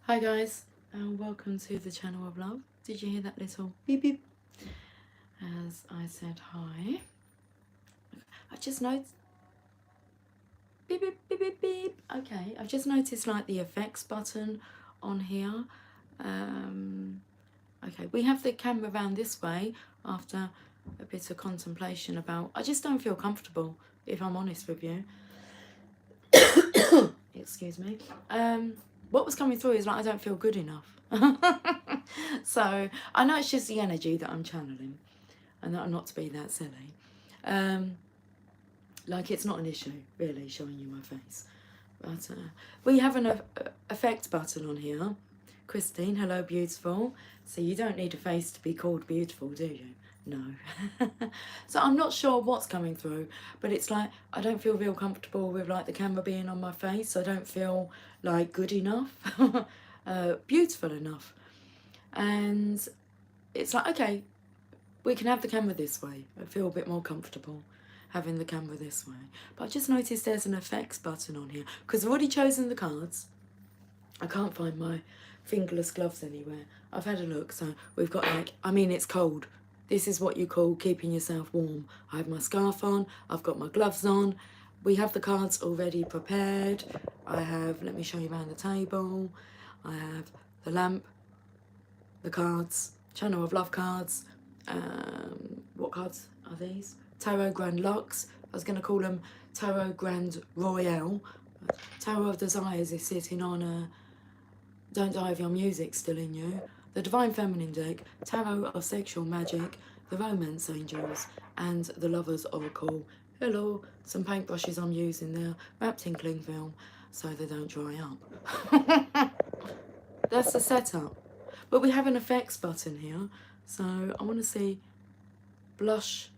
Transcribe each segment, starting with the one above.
Hi guys, and welcome to the channel of love. Did you hear that little beep beep as I said hi? I just noticed beep beep beep beep beep. Okay, I've just noticed like the effects button on here. Okay, we have the camera round this way after a bit of contemplation about. I just don't feel comfortable, if I'm honest with you. Excuse me. What was coming through is like I don't feel good enough. So I know it's just the energy that I'm channeling, and that I'm not to be that silly. Like it's not an issue really showing you my face, but we have an effect button on here. Christine, hello beautiful. So you don't need a face to be called beautiful, do you? No. So I'm not sure what's coming through, but it's like I don't feel real comfortable with like the camera being on my face. I don't feel like good enough, beautiful enough, and it's like okay, we can have the camera this way. I feel a bit more comfortable having the camera this way. But I just noticed there's an effects button on here because I've already chosen the cards. I can't find my fingerless gloves anywhere. I've had a look, so we've got like, I mean, it's cold. This is what you call keeping yourself warm. I have my scarf on, I've got my gloves on. We have the cards already prepared. I have, let me show you around the table. I have the lamp, the cards, Channel of Love cards. What cards are these? Tarot Grand Lux. I was going to call them Tarot Grand Royale. Tower of Desires is sitting on a Don't Die If Your Music's Still In You. The Divine Feminine deck, Tarot of Sexual Magic, the Romance Angels, and the Lover's Oracle. Hello, some paintbrushes I'm using there, wrapped in cling film so they don't dry up. That's the setup. But we have an effects button here, so I want to see blush,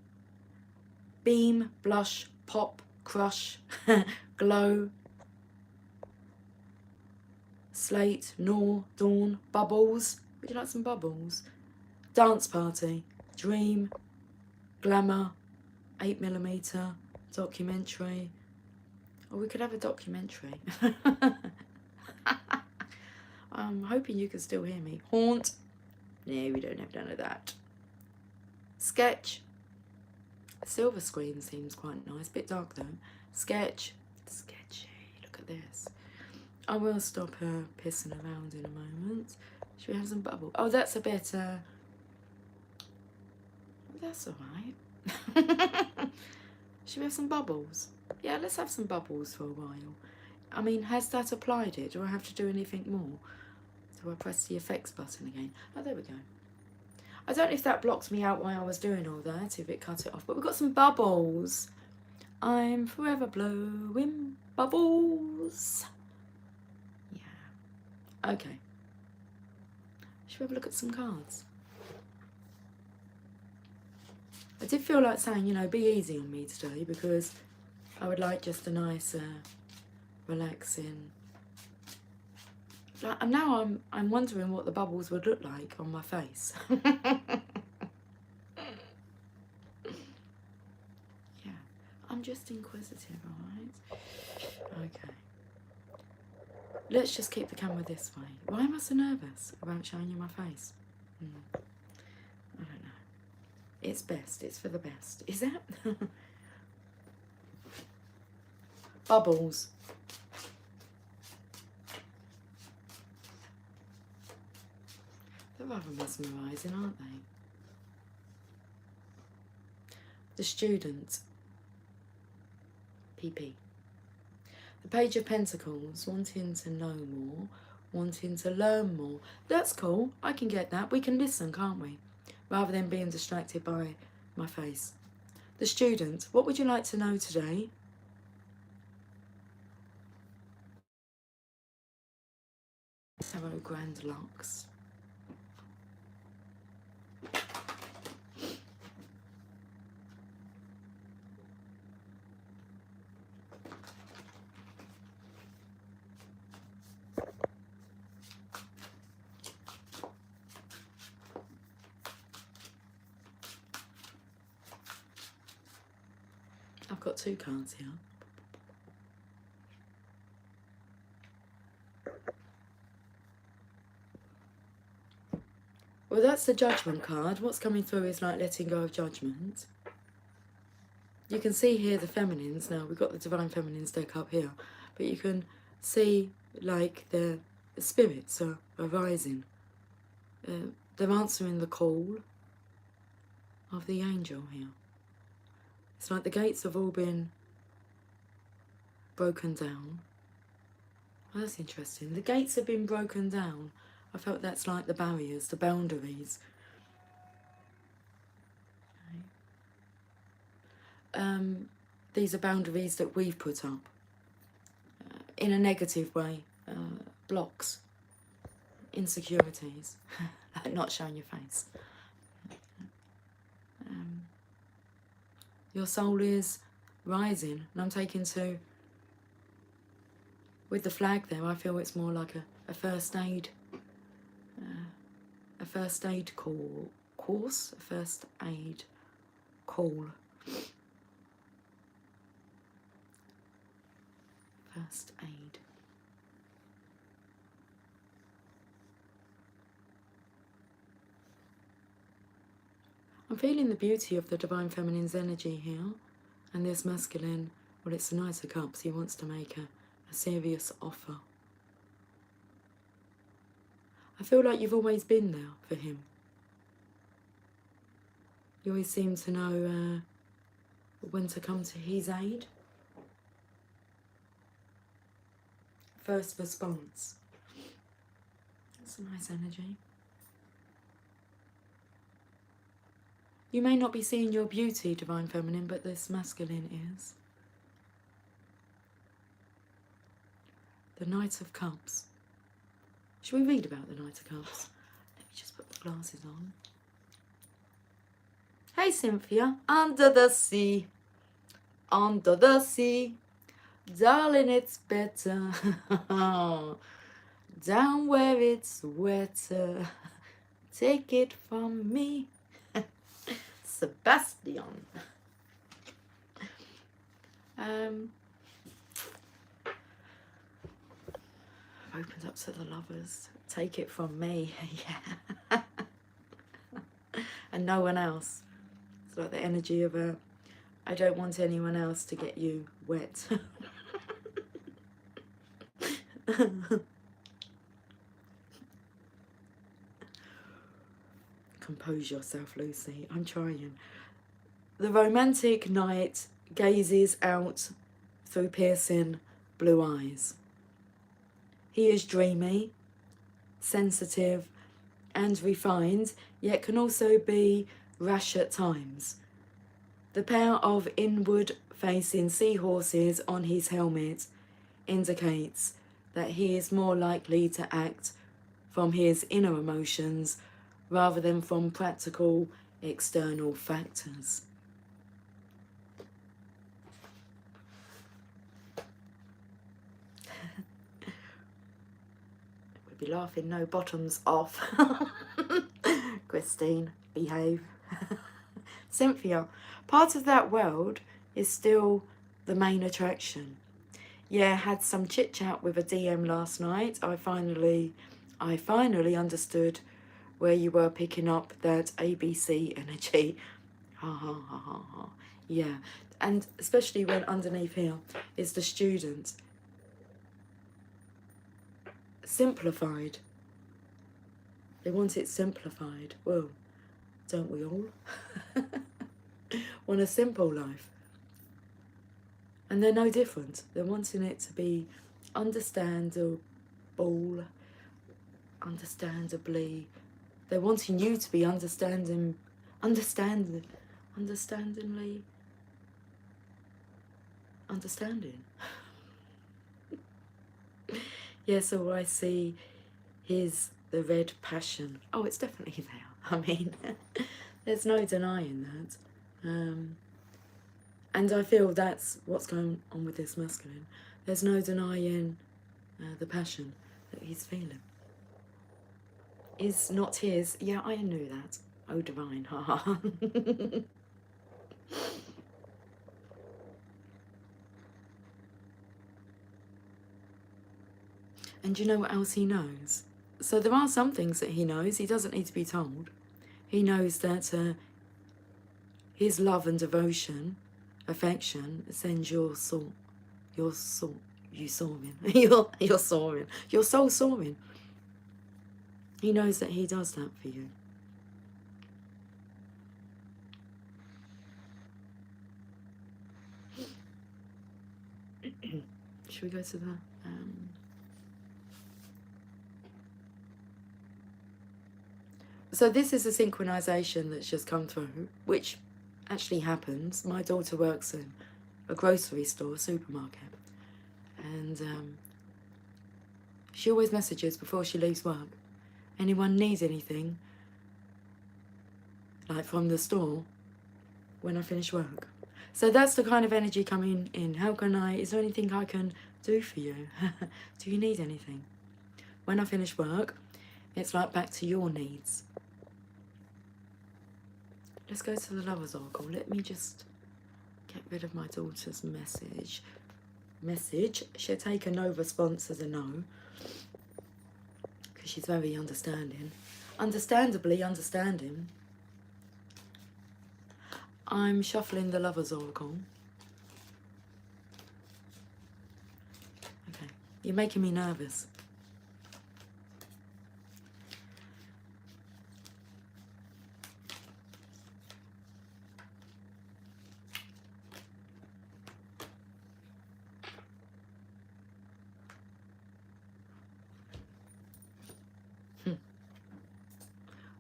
beam, blush, pop, crush, glow, slate, gnaw, dawn, bubbles. Would you like some bubbles? Dance party, dream, glamour, 8mm, documentary. Or we could have a documentary. I'm hoping you can still hear me. Haunt. No, we don't have none of that. Sketch. Silver screen seems quite nice. Bit dark though. Sketch. Sketchy. Look at this. I will stop her pissing around in a moment. Should we have some bubble? Oh, that's a bit, that's alright. Should we have some bubbles? Yeah, let's have some bubbles for a while. I mean, has that applied it? Do I have to do anything more? Do I press the effects button again? Oh, there we go. I don't know if that blocked me out while I was doing all that, if it cut it off, but we've got some bubbles. I'm forever blowing bubbles. Yeah. Okay. Should we have a look at some cards? I did feel like saying, you know, be easy on me today because I would like just a nice, relaxing. And now I'm wondering what the bubbles would look like on my face. Yeah, I'm just inquisitive, alright? Okay. Let's just keep the camera this way. Why am I so nervous about showing you my face? I don't know. It's best. It's for the best. Is it? Bubbles. They're rather mesmerising, aren't they? The Student. PP. The Page of Pentacles, wanting to know more, wanting to learn more. That's cool. I can get that. We can listen, can't we? Rather than being distracted by my face. The Student. What would you like to know today? Tarot Grand Lux. I've got two cards here. Well, that's the Judgment card. What's coming through is like letting go of judgment. You can see here the feminines. Now, we've got the Divine Feminines deck up here. But you can see, like, the spirits are rising. They're answering the call of the angel here. It's like the gates have all been broken down. Well, that's interesting. The gates have been broken down. I felt that's like the barriers, the boundaries. These are boundaries that we've put up in a negative way. Blocks, insecurities, not showing your face. Your soul is rising, and I'm taking to, with the flag there, I feel it's more like a first aid, a first aid course, a first aid call. First aid. I'm feeling the beauty of the Divine Feminine's energy here, and this masculine, well, it's the Knight of Cups. He wants to make a serious offer. I feel like you've always been there for him. You always seem to know when to come to his aid. First response. That's a nice energy. You may not be seeing your beauty, Divine Feminine, but this masculine is. The Knight of Cups. Should we read about the Knight of Cups? Let me just put the glasses on. Hey Cynthia, under the sea, darling, it's better down where it's wetter. Take it from me, Sebastian. I've opened up to the lovers. Take it from me, yeah. And no one else. It's like the energy of I don't want anyone else to get you wet. Compose yourself, Lucy. I'm trying. The romantic knight gazes out through piercing blue eyes. He is dreamy, sensitive, and refined, yet can also be rash at times. The pair of inward-facing seahorses on his helmet indicates that he is more likely to act from his inner emotions rather than from practical external factors. We'd be laughing no bottoms off. Christine, behave. Cynthia, part of that world is still the main attraction. Yeah, had some chit chat with a DM last night. I finally understood where you were picking up that ABC energy. Ha ha ha ha ha. Yeah, and especially when underneath here is the student. Simplified. They want it simplified. Well, don't we all? Want a simple life. And they're no different. They're wanting it to be understandably. They're wanting you to be understanding. Yeah, so I see the red passion. Oh, it's definitely there. I mean, there's no denying that. And I feel that's what's going on with this masculine. There's no denying the passion that he's feeling. Is not his. Yeah, I knew that. Oh, divine. Haha. And you know what else he knows? So there are some things that he knows. He doesn't need to be told. He knows that his love and devotion, affection, sends your soul, you soaring, you're soaring, your soul soaring. He knows that he does that for you. Should we go to the... So this is a synchronization that's just come through, which actually happens. My daughter works in a grocery store, supermarket, and she always messages before she leaves work. Anyone needs anything, like from the store, when I finish work. So that's the kind of energy coming in. How can is there anything I can do for you? Do you need anything? When I finish work, it's like back to your needs. Let's go to the Lover's Oracle. Let me just get rid of my daughter's message. She'll take a no response as a no, because she's very understanding. Understandably understanding. I'm shuffling the Lover's Oracle. Okay, you're making me nervous.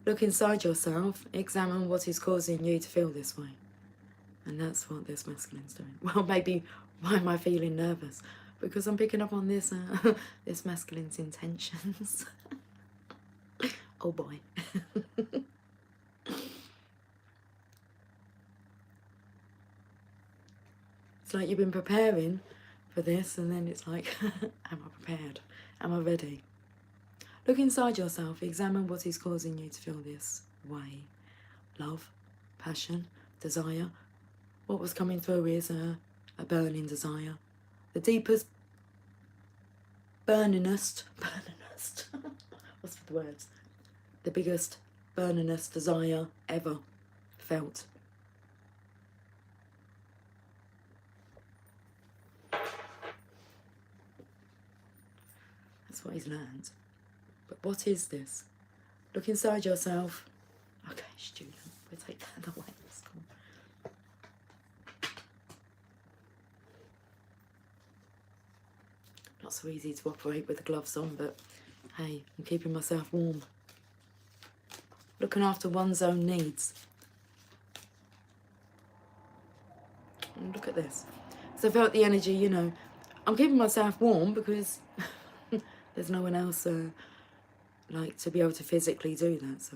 Look inside yourself, examine what is causing you to feel this way. And that's what this masculine's doing. Well, maybe why am I feeling nervous? Because I'm picking up on this this masculine's intentions. Oh boy. It's like you've been preparing for this, and then it's like, am I prepared? Am I ready? Look inside yourself, examine what is causing you to feel this way. Love, passion, desire. What was coming through is a burning desire. The deepest, burningest, what's the words? The biggest, burningest desire ever felt. That's what he's learned. But what is this? Look inside yourself. Okay, student, we'll take that away. That's cool. Not so easy to operate with the gloves on, but hey, I'm keeping myself warm. Looking after one's own needs. And look at this. So I felt the energy, you know. I'm keeping myself warm because there's no one else like to be able to physically do that, so.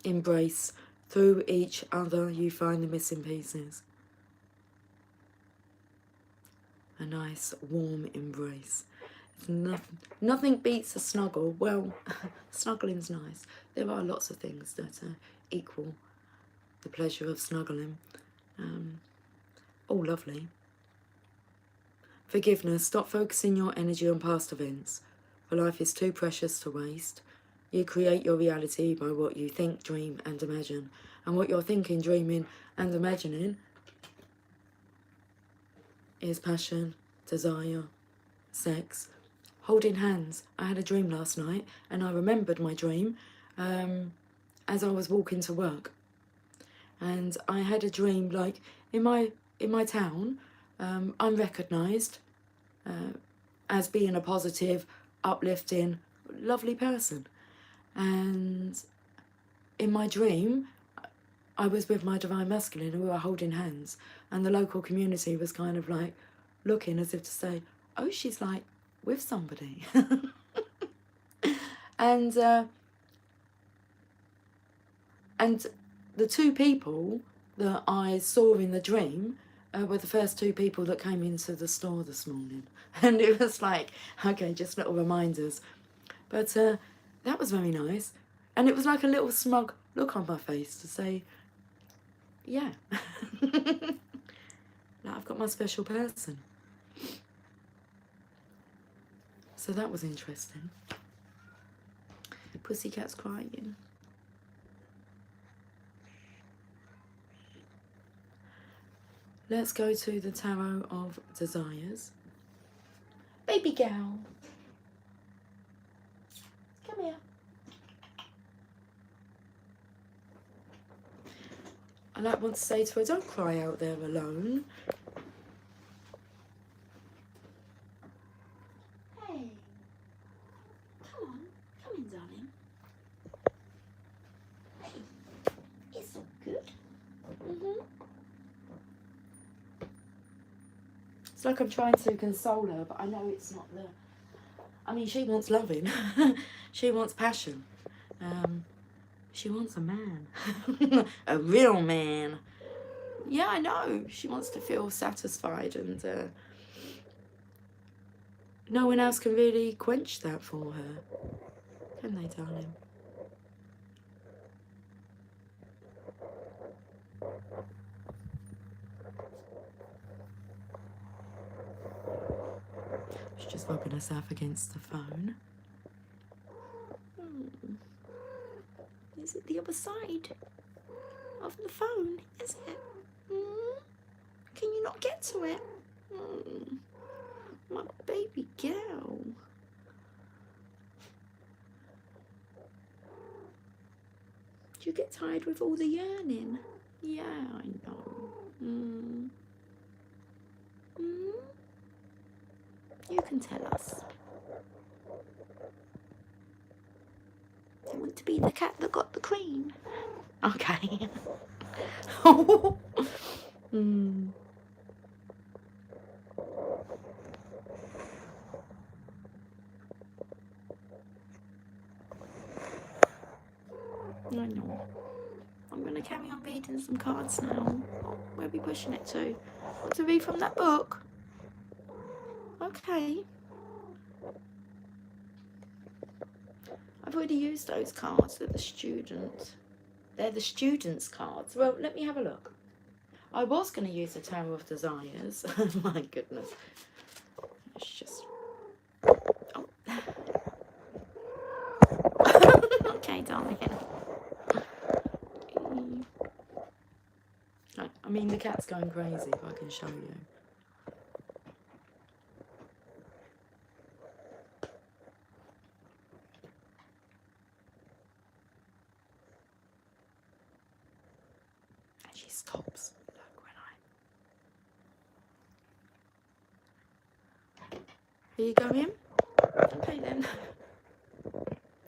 Embrace. Through each other you find the missing pieces. A nice warm embrace. Nothing beats a snuggle. Well, snuggling's nice. There are lots of things that equal the pleasure of snuggling. All lovely. Forgiveness. Stop focusing your energy on past events, for life is too precious to waste. You create your reality by what you think, dream and imagine. And what you're thinking, dreaming and imagining is passion, desire, sex, holding hands. I had a dream last night, and I remembered my dream as I was walking to work. And I had a dream like in my town, I'm recognised as being a positive, uplifting, lovely person. And in my dream, I was with my divine masculine, and we were holding hands, and the local community was kind of like looking as if to say, oh, she's like with somebody. And the two people that I saw in the dream were the first two people that came into the store this morning. And it was like, okay, just little reminders. But that was very nice. And it was like a little smug look on my face to say, yeah, like I've got my special person. So that was interesting. Pussycat's crying. Let's go to the Tarot of Desires. Baby gal. Come here. I like want to say to her, don't cry out there alone. Hey. Come on. Come in, darling. Hey. It's all good. It's like I'm trying to console her, but I know it's not the... I mean, she wants loving. She wants passion. She wants a man. A real man. Yeah, I know. She wants to feel satisfied, and no one else can really quench that for her. Can they, darling? She's just rubbing herself against the phone. Is it the other side of the phone? Is it? Can you not get to it? My baby girl. Do you get tired with all the yearning? Yeah, I know. You can tell us. Do you want to be the cat that got the cream? Okay. I know. I'm going to carry on reading some cards now. Where are we pushing it to? Want to read from that book? Okay. I've already used those cards. They're the student. They're the student's cards. Well, let me have a look. I was going to use the Tower of Desires. My goodness. It's just... Oh. Okay, darling. I mean, the cat's going crazy, if I can show you. And she stops. Look, when I... Here you go, in. Okay, then.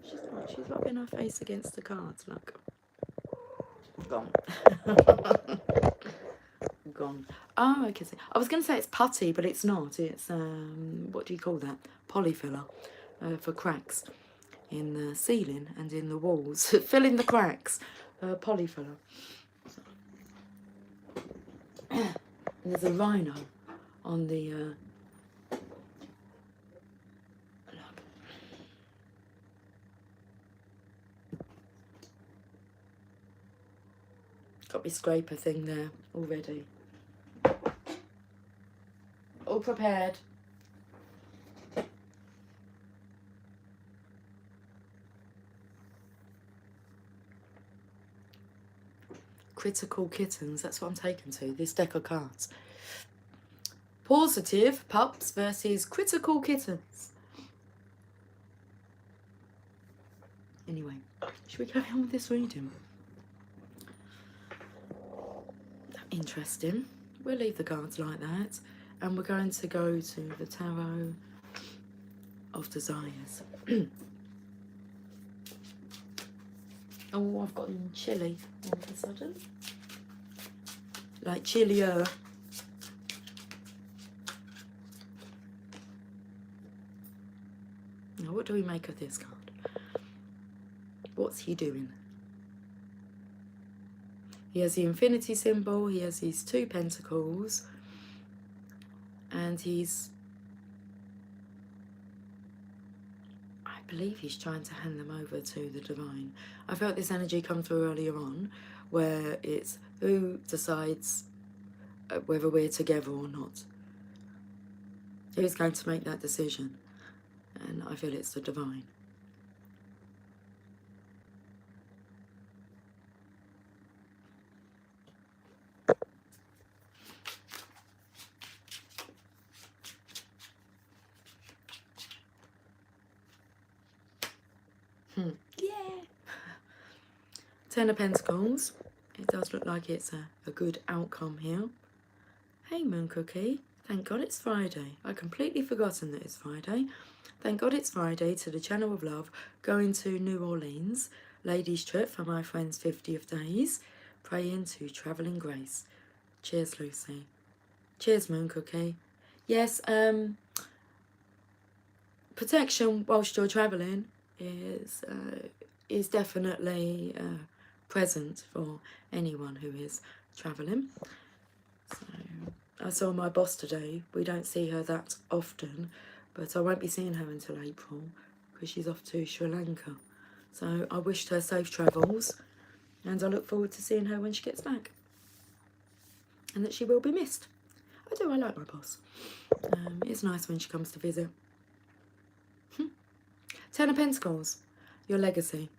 She's rubbing her face against the cards, look. Gone. Gone. Oh, okay. I was going to say it's putty, but it's not. It's, what do you call that? Polyfiller for cracks in the ceiling and in the walls. Fill in the cracks. Polyfiller. And there's a rhino on the... look. Got my scraper thing there already. All prepared. Critical kittens, that's what I'm taking to, this deck of cards. Positive pups versus critical kittens. Anyway, should we carry on with this reading? Interesting. We'll leave the cards like that. And we're going to go to the Tarot of Desires. Oh, I've gotten chilly all of a sudden. Like chillier. Now, what do we make of this card? What's he doing? He has the infinity symbol, he has these two pentacles, and he's... I believe he's trying to hand them over to the divine. I felt this energy come through earlier on, where it's who decides whether we're together or not. Who's going to make that decision? And I feel it's the divine. Yeah. Ten of Pentacles. It does look like it's a good outcome here. Hey, Moon Cookie. Thank God it's Friday. I completely forgotten that it's Friday. Thank God it's Friday to the Channel of Love, going to New Orleans. Ladies' trip for my friend's 50th days. Praying to travelling grace. Cheers, Lucy. Cheers, Moon Cookie. Yes, protection whilst you're travelling is definitely present for anyone who is travelling. So I saw my boss today. We don't see her that often, but I won't be seeing her until April because she's off to Sri Lanka. So I wished her safe travels, and I look forward to seeing her when she gets back, and that she will be missed. I like my boss. It's nice when she comes to visit. Ten of Pentacles, your legacy.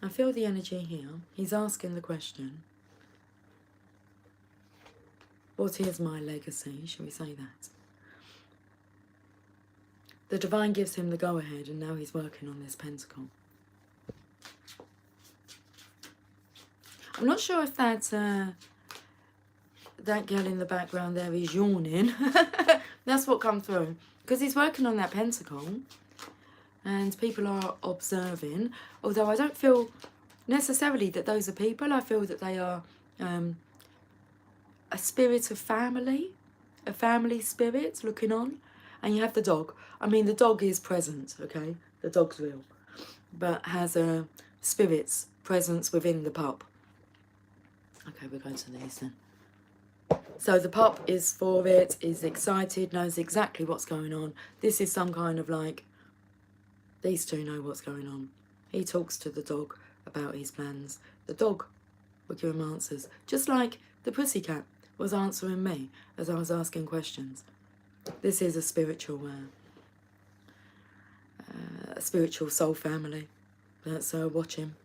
I feel the energy here. He's asking the question, what is my legacy? Shall we say that? The divine gives him the go-ahead, and now he's working on this pentacle. I'm not sure if that girl in the background there is yawning. That's what come through. Because he's working on that pentacle, and people are observing. Although I don't feel necessarily that those are people. I feel that they are a spirit of family, a family spirit looking on. And you have the dog. I mean, the dog is present, okay? The dog's real. But has a spirit's presence within the pup. Okay, we're going to these then. So the pup is for it, is excited, knows exactly what's going on. This is some kind of like, these two know what's going on. He talks to the dog about his plans. The dog will give him answers. Just like the pussycat was answering me as I was asking questions. This is a spiritual soul family that's watching.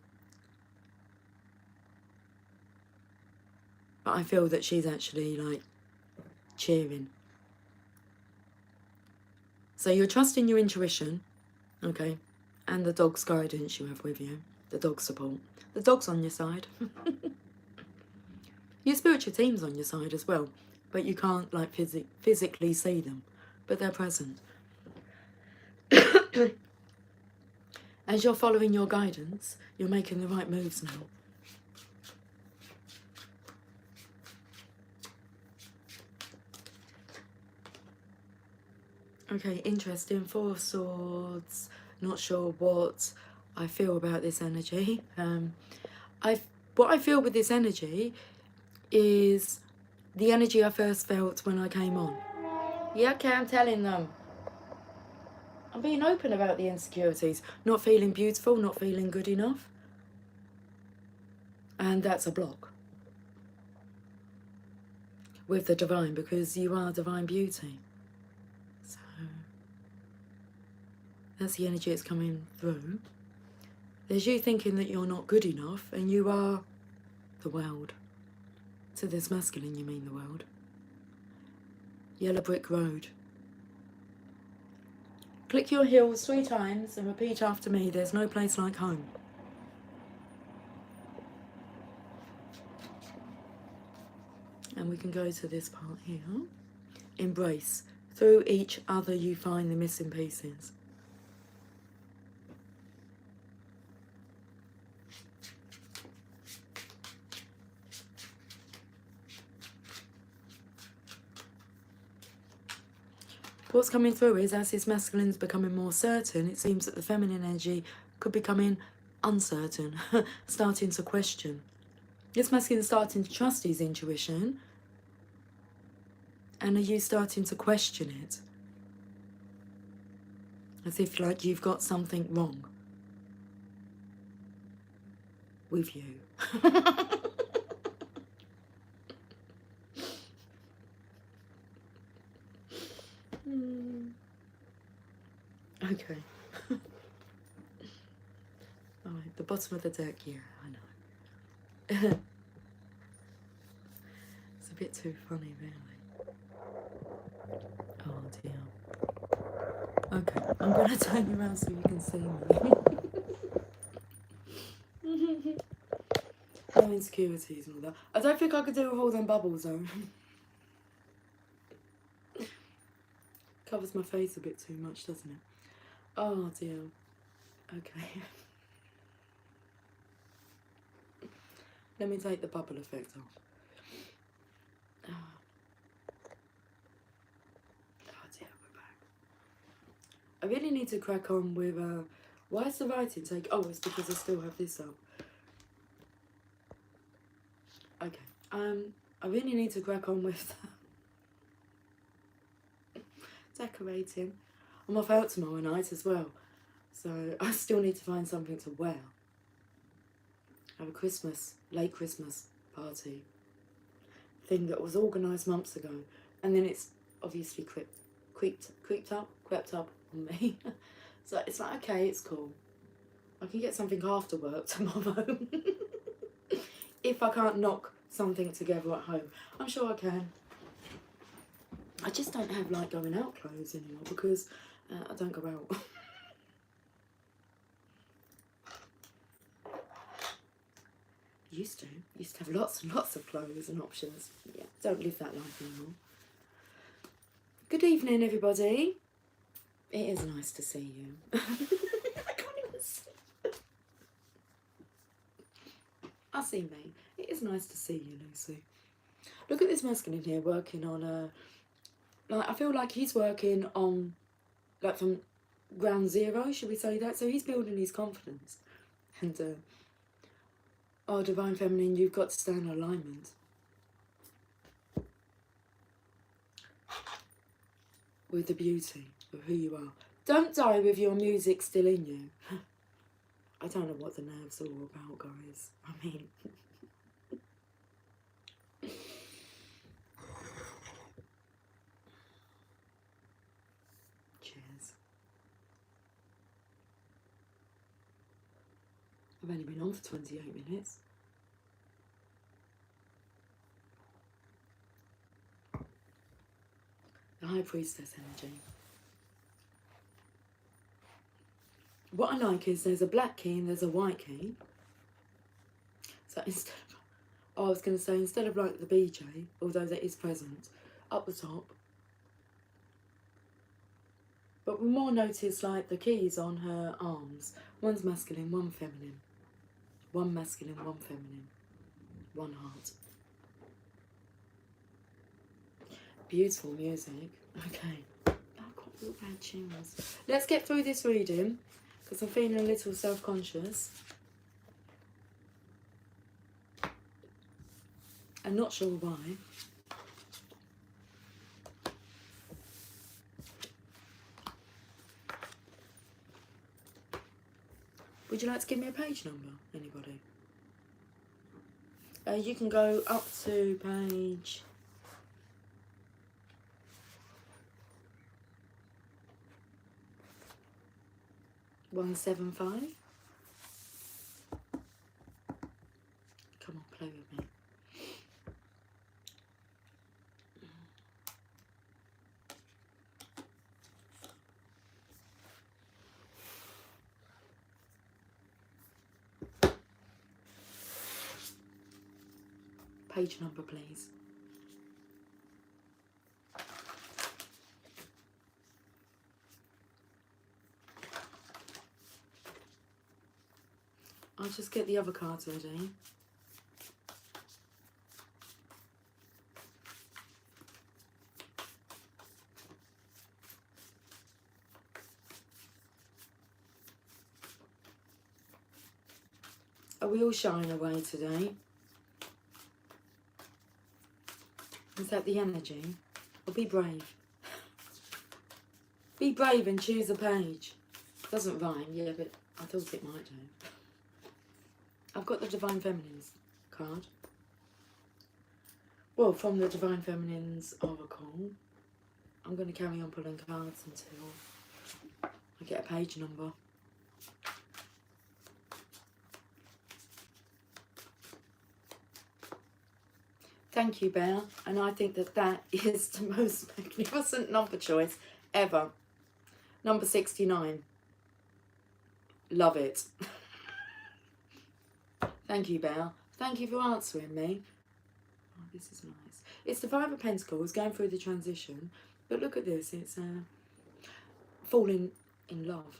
But I feel that she's actually like cheering. So you're trusting your intuition, okay, and the dog's guidance you have with you, the dog's support. The dog's on your side. Your spiritual team's on your side as well, but you can't like physically see them, but they're present. As you're following your guidance, you're making the right moves now. Okay, interesting. Four of Swords. Not sure what I feel about this energy. What I feel with this energy is the energy I first felt when I came on. Yeah, okay, I'm telling them. I'm being open about the insecurities. Not feeling beautiful, not feeling good enough. And that's a block. With the divine, because you are divine beauty. So that's the energy that's coming through. There's you thinking that you're not good enough, and you are the world. To this masculine, you mean the world. Yellow brick road. Click your heels 3 times and repeat after me. There's no place like home. And we can go to this part here. Embrace. Through each other you find the missing pieces. What's coming through is, as his masculine's becoming more certain, it seems that the feminine energy could be becoming uncertain, starting to question. This masculine's starting to trust his intuition, And are you starting to question it? As if like you've got something wrong with you. Okay. Alright, the bottom of the deck, yeah, I know. It's a bit too funny, really. Oh dear. Okay, I'm gonna turn you around so you can see me. No insecurities and all that. I don't think I could deal with all them bubbles though. Covers my face a bit too much, doesn't it? Oh dear. Okay. Let me take the bubble effect off. Oh dear, we're back. I really need to crack on with, why is the writing take? Oh, it's because I still have this up. Okay, I really need to crack on with decorating. I'm off out tomorrow night as well, so I still need to find something to wear. I have a late Christmas party thing that was organised months ago, and then it's obviously crept up on me. So it's like, okay, it's cool. I can get something after work tomorrow. If I can't knock something together at home, I'm sure I can. I just don't have like going out clothes anymore because I don't go out. Used to have lots and lots of clothes and options. Yeah, don't live that life anymore. Good evening, everybody. It is nice to see you. I can't even see. I see me. It is nice to see you, Lucy. Look at this masculine here working on like, I feel like he's working on, like, from ground zero, should we say that? So he's building his confidence. And, oh, Divine Feminine, you've got to stay in alignment with the beauty of who you are. Don't die with your music still in you. I don't know what the nerves are all about, guys. I mean... Cheers. I've only been on for 28 minutes. The High Priestess energy. What I like is there's a black key and there's a white key. So instead of, I was going to say, instead of like the BJ, although that is present, up the top. But we more notice like the keys on her arms. One's masculine, one feminine. One masculine, one feminine. One heart. Beautiful music. Okay. I've got real bad tunes. Let's get through this reading, because I'm feeling a little self-conscious. I'm not sure why. Would you like to give me a page number, anybody? You can go up to page 175. Come on, play with me. Page number, please. I'll just get the other cards ready. Are we all shying away today? Is that the energy? Or be brave. Be brave and choose a page. Doesn't rhyme, yeah, but I thought it might do. I've got the Divine Feminines card. Well, from the Divine Feminines Oracle. I'm going to carry on pulling cards until I get a page number. Thank you, Bear. And I think that that is the most magnificent number choice ever. Number 69. Love it. Thank you, Bear. Thank you for answering me. Oh, this is nice. It's the Five of Pentacles going through the transition. But look at this. It's falling in love.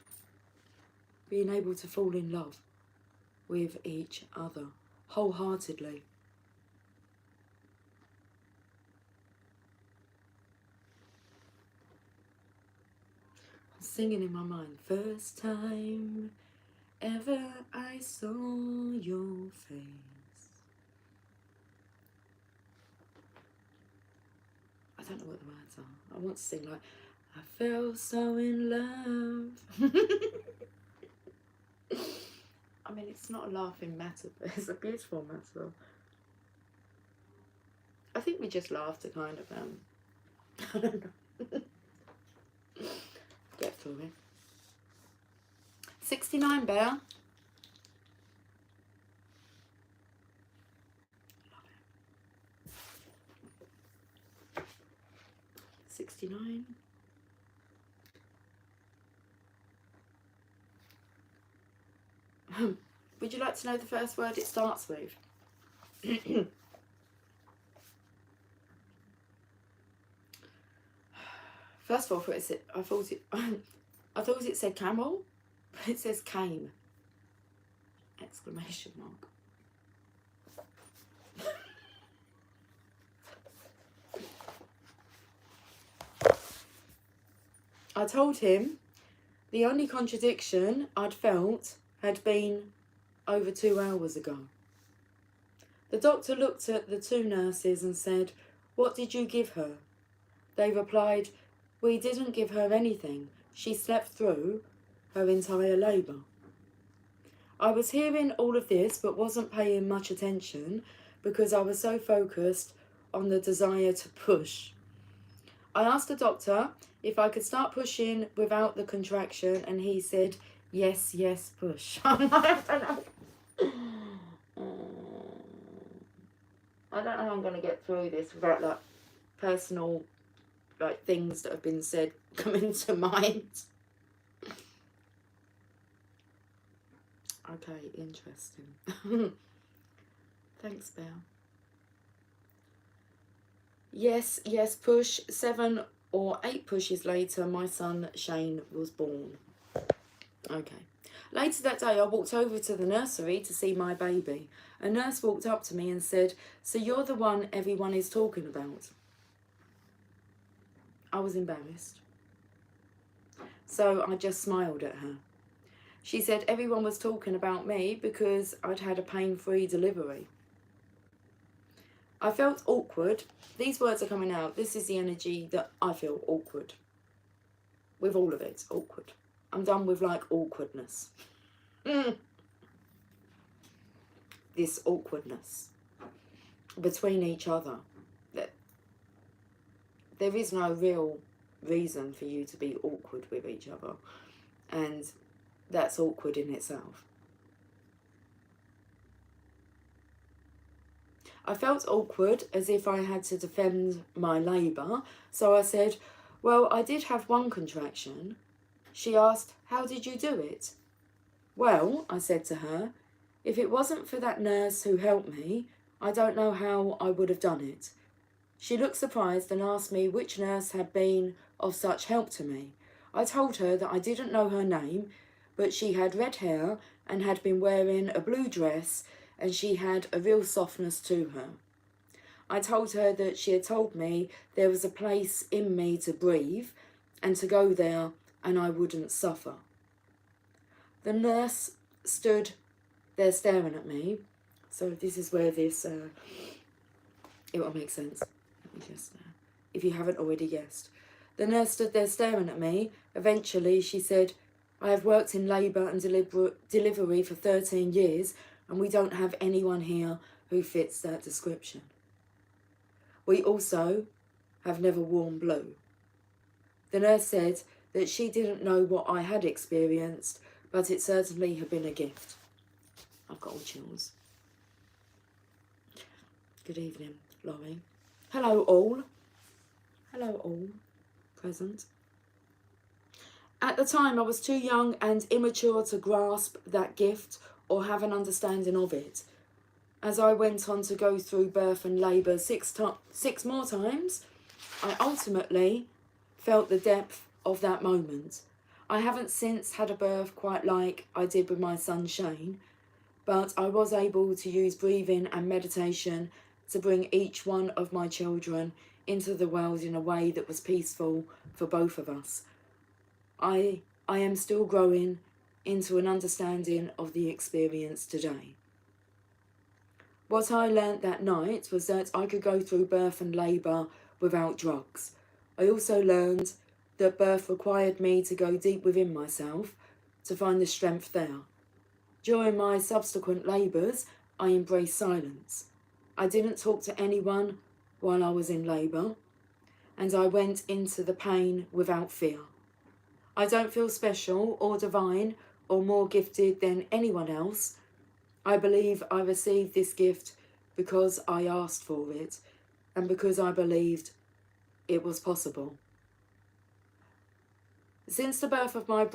Being able to fall in love with each other wholeheartedly. I'm singing in my mind. First time ever I saw your face. I don't know what the words are. I want to sing like, I fell so in love. I mean, it's not a laughing matter, but it's a beautiful matter. I think we just laugh to kind of, I don't know, get through it. 69, Bear. Love it. 69. Would you like to know the first word it starts with? First of all, I thought it said camel, but it says came! Exclamation mark. I told him the only contradiction I'd felt had been over 2 hours ago. The doctor looked at the 2 nurses and said, "What did you give her?" They replied, "We didn't give her anything. She slept through her entire labour." I was hearing all of this but wasn't paying much attention because I was so focused on the desire to push. I asked the doctor if I could start pushing without the contraction, and he said, "Yes, yes, push." I don't know. I don't know how I'm going to get through this without like personal things that have been said coming to mind. Okay, interesting. Thanks, Belle. Yes, yes, push. 7 or 8 pushes later, my son Shane was born. Okay. Later that day, I walked over to the nursery to see my baby. A nurse walked up to me and said, "So you're the one everyone is talking about?" I was embarrassed. So I just smiled at her. She said everyone was talking about me because I'd had a pain-free delivery. I felt awkward. These words are coming out. This is the energy that I feel awkward. With all of it, awkward. I'm done with awkwardness. This awkwardness between each other. There is no real reason for you to be awkward with each other. And that's awkward in itself. I felt awkward, as if I had to defend my labour, so I said, "Well, I did have 1 contraction." She asked, "How did you do it?" "Well," I said to her, "if it wasn't for that nurse who helped me, I don't know how I would have done it." She looked surprised and asked me which nurse had been of such help to me. I told her that I didn't know her name, but she had red hair and had been wearing a blue dress, and she had a real softness to her. I told her that she had told me there was a place in me to breathe and to go there and I wouldn't suffer. The nurse stood there staring at me. So this is where this, it will make sense. Let me just if you haven't already guessed. The nurse stood there staring at me. Eventually, she said, I have worked in labour and delivery for 13 years, and we don't have anyone here who fits that description. We also have never worn blue. The nurse said that she didn't know what I had experienced, but it certainly had been a gift. I've got all chills. Good evening, Laurie. Hello all. Hello all present. At the time, I was too young and immature to grasp that gift or have an understanding of it. As I went on to go through birth and labour six more times, I ultimately felt the depth of that moment. I haven't since had a birth quite like I did with my son Shane, but I was able to use breathing and meditation to bring each one of my children into the world in a way that was peaceful for both of us. I am still growing into an understanding of the experience today. What I learnt that night was that I could go through birth and labour without drugs. I also learned that birth required me to go deep within myself to find the strength there. During my subsequent labours, I embraced silence. I didn't talk to anyone while I was in labour, and I went into the pain without fear. I don't feel special or divine or more gifted than anyone else. I believe I received this gift because I asked for it and because I believed it was possible. Since the birth of my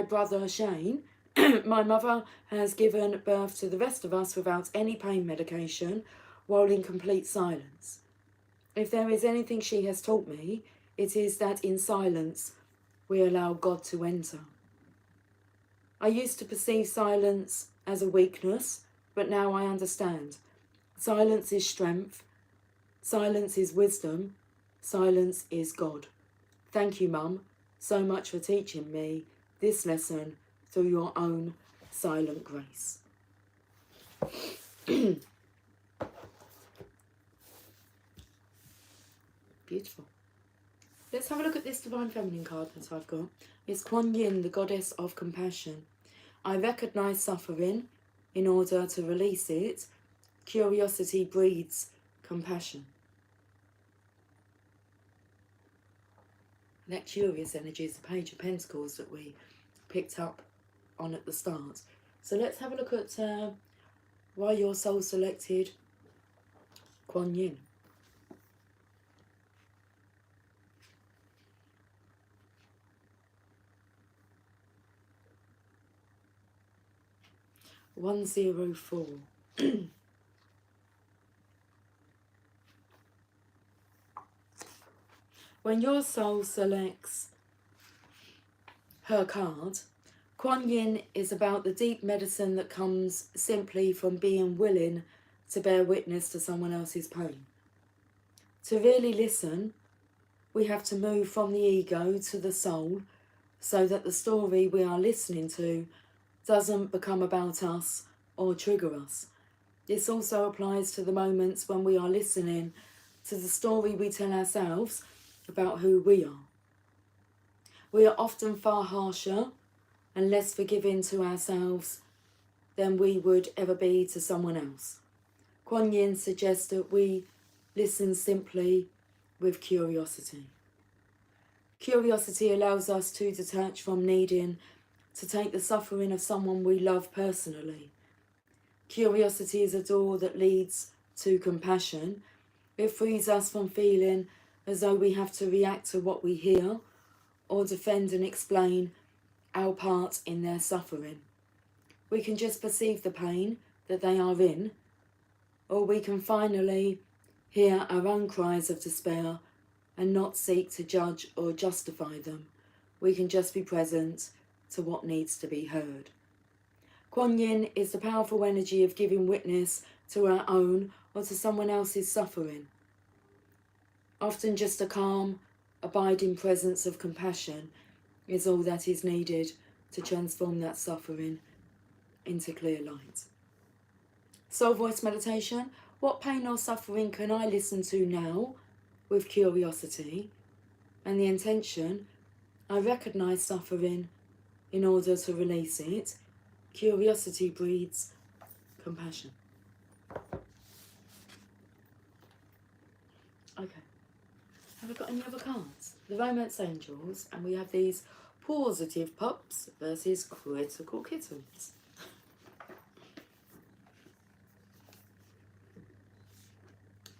brother Shane, my mother has given birth to the rest of us without any pain medication while in complete silence. If there is anything she has taught me, it is that in silence we allow God to enter. I used to perceive silence as a weakness, but now I understand. Silence is strength. Silence is wisdom. Silence is God. Thank you, Mum, so much for teaching me this lesson through your own silent grace. Beautiful. Let's have a look at this Divine Feminine card that I've got. It's Kuan Yin, the goddess of compassion. I recognise suffering in order to release it. Curiosity breeds compassion. That curious energy is the Page of Pentacles that we picked up on at the start. So let's have a look at why your soul selected Kuan Yin. (104). When your soul selects her card, Kuan Yin is about the deep medicine that comes simply from being willing to bear witness to someone else's pain. To really listen, we have to move from the ego to the soul so that the story we are listening to doesn't become about us or trigger us. This also applies to the moments when we are listening to the story we tell ourselves about who we are. We are often far harsher and less forgiving to ourselves than we would ever be to someone else. Kuan Yin suggests that we listen simply with curiosity. Curiosity allows us to detach from needing to take the suffering of someone we love personally. Curiosity is a door that leads to compassion. It frees us from feeling as though we have to react to what we hear or defend and explain our part in their suffering. We can just perceive the pain that they are in, or we can finally hear our own cries of despair and not seek to judge or justify them. We can just be present to what needs to be heard. Kuan Yin is the powerful energy of giving witness to our own or to someone else's suffering. Often just a calm, abiding presence of compassion is all that is needed to transform that suffering into clear light. Soul Voice Meditation. What pain or suffering can I listen to now with curiosity and the intention, I recognise suffering in order to release it. Curiosity breeds compassion. Okay. Have I got any other cards? The Romance Angels, and we have these positive pups versus critical kittens.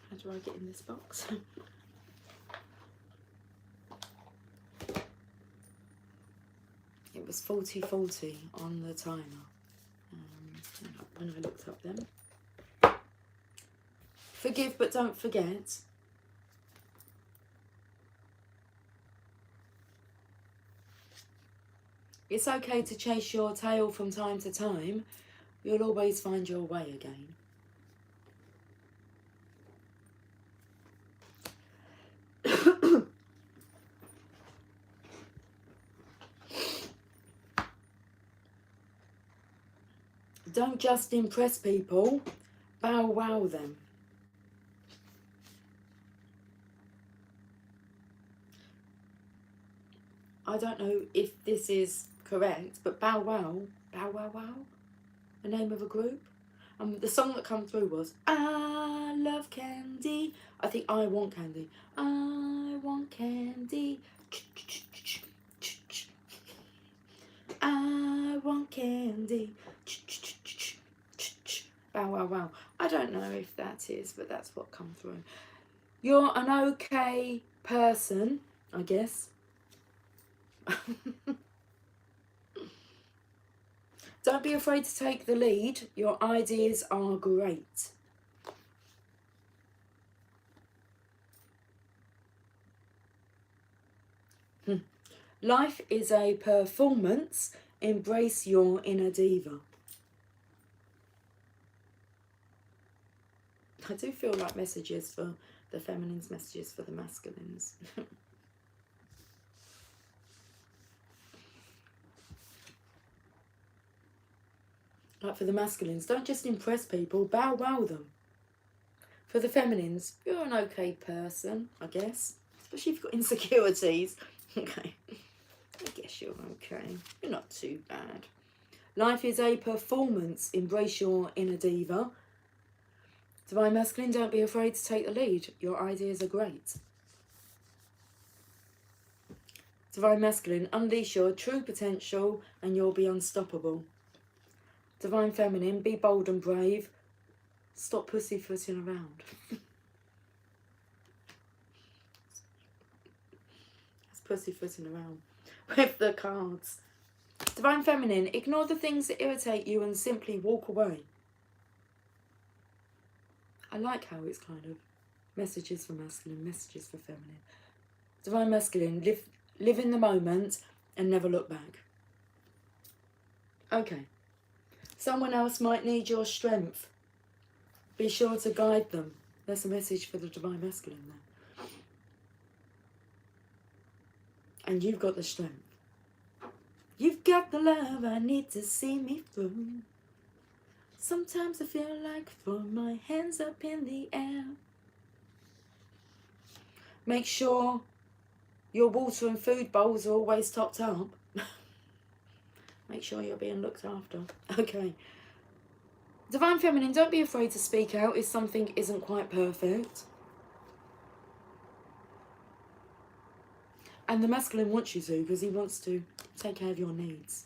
How do I get in this box? It was 40-40 on the timer when I looked up them. Forgive but don't forget. It's okay to chase your tail from time to time. You'll always find your way again. Don't just impress people, bow wow them. I don't know if this is correct, but bow wow, the name of a group. The song that came through was I love candy. I think I want candy. I want candy. I want candy. Bow wow wow. I don't know if that is, but that's what come through. You're an okay person, I guess. Don't be afraid to take the lead. Your ideas are great. Life is a performance. Embrace your inner diva. I do feel like messages for the feminines, messages for the masculines. Like for the masculines, don't just impress people, bow wow them. For the feminines, you're an okay person, I guess. Especially if you've got insecurities. Okay, I guess you're okay. You're not too bad. Life is a performance. Embrace your inner diva. Divine Masculine, don't be afraid to take the lead. Your ideas are great. Divine Masculine, unleash your true potential and you'll be unstoppable. Divine Feminine, be bold and brave. Stop pussyfooting around. That's pussyfooting around with the cards. Divine Feminine, ignore the things that irritate you and simply walk away. I like how it's kind of messages for masculine, messages for feminine. Divine Masculine, live in the moment and never look back. Okay. Someone else might need your strength. Be sure to guide them. There's a message for the Divine Masculine there. And you've got the strength. You've got the love I need to see me through. Sometimes I feel like throwing my hands up in the air. Make sure your water and food bowls are always topped up. Make sure you're being looked after. Okay. Divine Feminine, don't be afraid to speak out if something isn't quite perfect. And the masculine wants you to, because he wants to take care of your needs.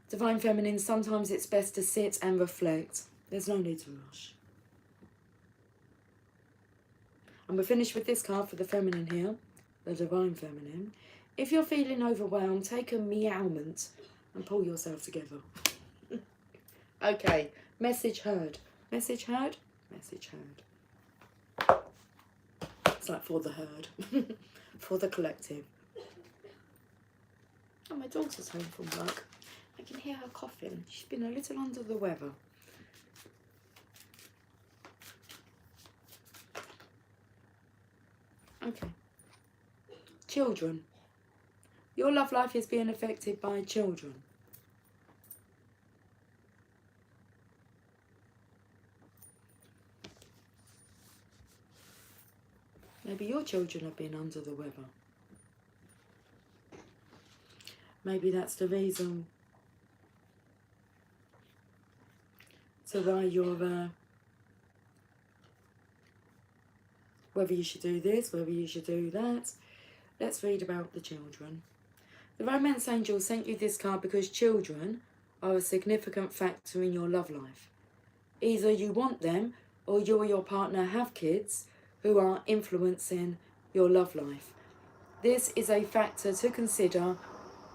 Divine Feminine, sometimes it's best to sit and reflect. There's no need to rush. And we're finished with this card for the feminine here, the Divine Feminine. If you're feeling overwhelmed, take a meowment and pull yourself together. Okay, message heard. Message heard? Message heard. It's like for the herd, for the collective. Oh, my daughter's home from work. I can hear her coughing. She's been a little under the weather. Okay. Children. Your love life is being affected by children. Maybe your children have been under the weather. Maybe that's the reason to why you're, whether you should do this, whether you should do that. Let's read about the children. The romance angel sent you this card because children are a significant factor in your love life. Either you want them or you or your partner have kids who are influencing your love life. This is a factor to consider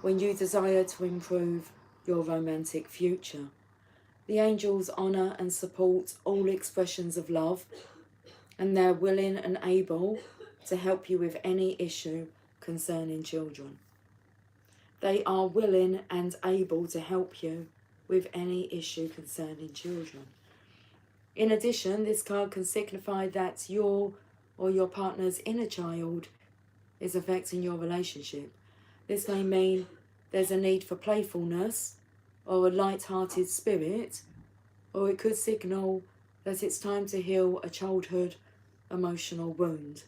when you desire to improve your romantic future. The angels honour and support all expressions of love, and they're willing and able to help you with any issue concerning children. They are willing and able to help you with any issue concerning children. In addition, this card can signify that your or your partner's inner child is affecting your relationship. This may mean there's a need for playfulness or a light-hearted spirit, or it could signal that it's time to heal a childhood emotional wound.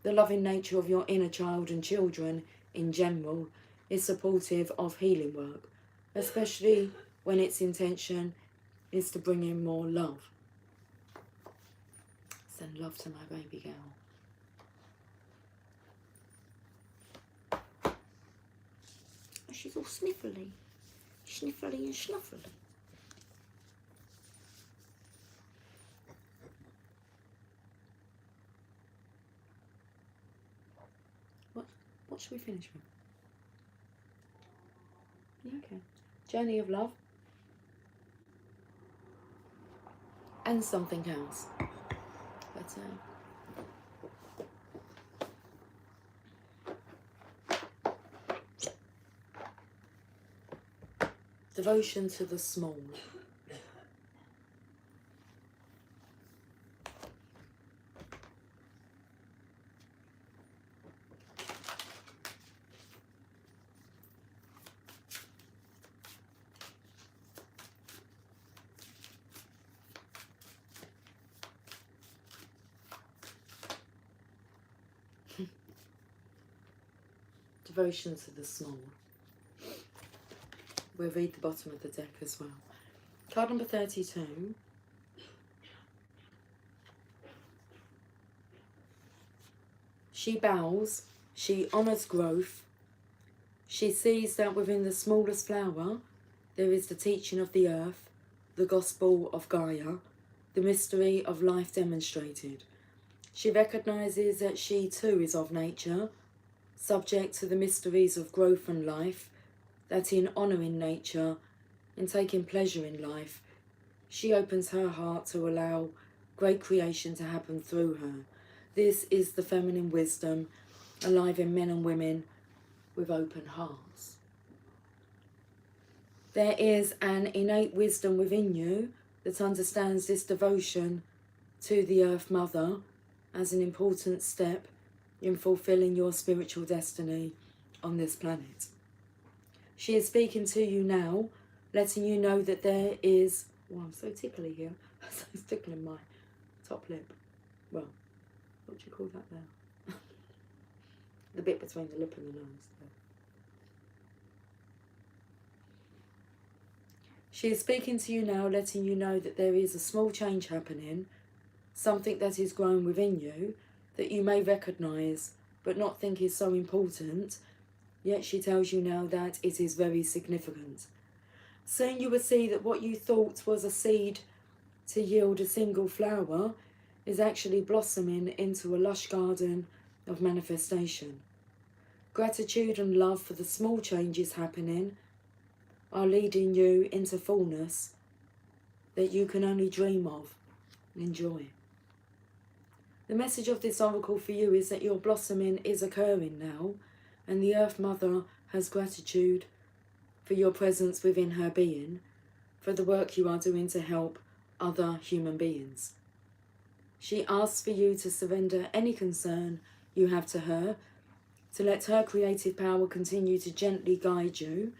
The loving nature of your inner child and children in general is supportive of healing work, especially when its intention is to bring in more love. Send love to my baby girl. She's all sniffly. Sniffly and snuffly. What should we finish with? Yeah, okay. Journey of love. And something else. But devotion to the small. Devotion to the small. We'll read the bottom of the deck as well. Card number 32. She bows, she honours growth. She sees that within the smallest flower there is the teaching of the earth, the gospel of Gaia, the mystery of life demonstrated. She recognises that she too is of nature, subject to the mysteries of growth and life, that in honouring nature, in taking pleasure in life, she opens her heart to allow great creation to happen through her. This is the feminine wisdom alive in men and women with open hearts. There is an innate wisdom within you that understands this devotion to the Earth Mother as an important step in fulfilling your spiritual destiny on this planet. She is speaking to you now, letting you know that there is... Oh, I'm so tickly here. I'm tickling my top lip. Well, what do you call that there? The bit between the lip and the nose. There. She is speaking to you now, letting you know that there is a small change happening, something that is growing within you, that you may recognise, but not think is so important, yet she tells you now that it is very significant. Soon you will see that what you thought was a seed to yield a single flower is actually blossoming into a lush garden of manifestation. Gratitude and love for the small changes happening are leading you into fullness that you can only dream of and enjoy. The message of this oracle for you is that your blossoming is occurring now, and the Earth Mother has gratitude for your presence within her being, for the work you are doing to help other human beings. She asks for you to surrender any concern you have to her, to let her creative power continue to gently guide you